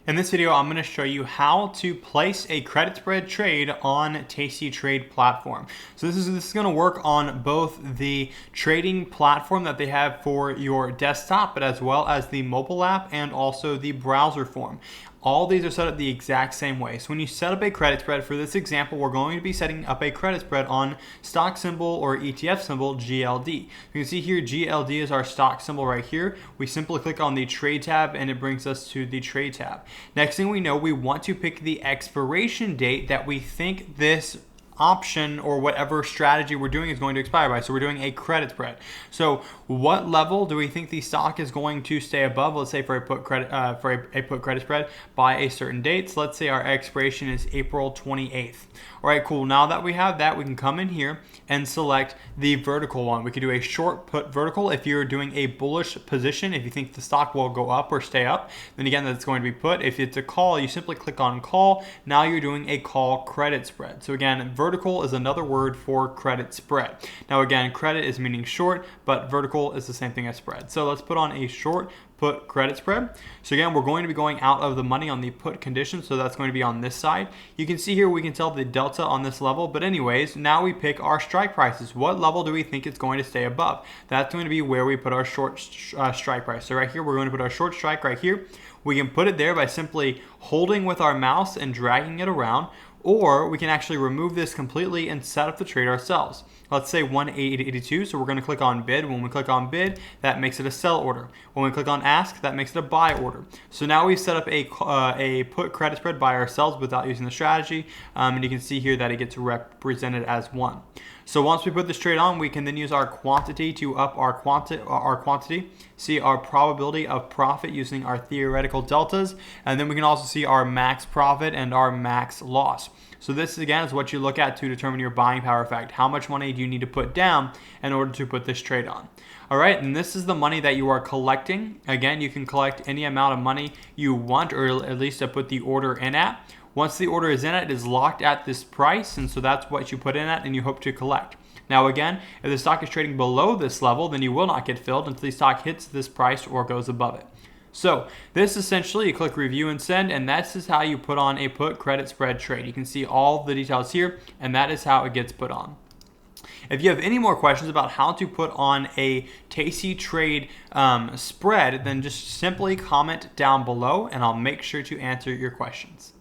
In this video, I'm going to show you how to place a credit spread trade on TastyTrade platform. So this is going to work on both the trading platform that they have for your desktop, but as well as the mobile app and also the browser form. All these are set up the exact same way. So when you set up a credit spread, for this example, we're going to be setting up a credit spread on stock symbol or ETF symbol GLD. You can see here GLD is our stock symbol right here. We simply click on the trade tab and it brings us to the trade tab. Next thing we know, we want to pick the expiration date that we think this option or whatever strategy we're doing is going to expire by. So we're doing a credit spread. So what level do we think the stock is going to stay above? Let's say for a put credit spread by a certain date. So let's say our expiration is April 28th. All right, cool. Now that we have that, we can come in here and select the vertical one. We could do a short put vertical if you're doing a bullish position. If you think the stock will go up or stay up, then again, that's going to be put. If it's a call, you simply click on call. Now you're doing a call credit spread. So again, vertical is another word for credit spread. Now again, credit is meaning short, but vertical is the same thing as spread. So let's put on a short put credit spread. So again, we're going to be going out of the money on the put condition, so that's going to be on this side. You can see here we can tell the delta on this level, but anyways, now we pick our strike prices. What level do we think it's going to stay above? That's going to be where we put our short strike price. So right here, we're going to put our short strike right here. We can put it there by simply holding with our mouse and dragging it around, or we can actually remove this completely and set up the trade ourselves. Let's say 180.82, so we're going to click on bid. When we click on bid, that makes it a sell order. When we click on ask, that makes it a buy order. So now we've set up a put credit spread by ourselves without using the strategy, and you can see here that it gets represented as 1. So once we put this trade on, we can then use our quantity to up our quantity, see our probability of profit using our theoretical deltas, and then we can also see our max profit and our max loss. So this again is what you look at to determine your buying power effect. How much money do you need to put down in order to put this trade on? All right, and this is the money that you are collecting. Again, you can collect any amount of money you want, or at least to put the order in at. Once the order is in, it is locked at this price, and so that's what you put in at and you hope to collect. Now again, if the stock is trading below this level, then you will not get filled until the stock hits this price or goes above it. So this essentially, you click review and send, and this is how you put on a put credit spread trade. You can see all the details here, and that is how it gets put on. If you have any more questions about how to put on a TastyTrade spread, then just simply comment down below and I'll make sure to answer your questions.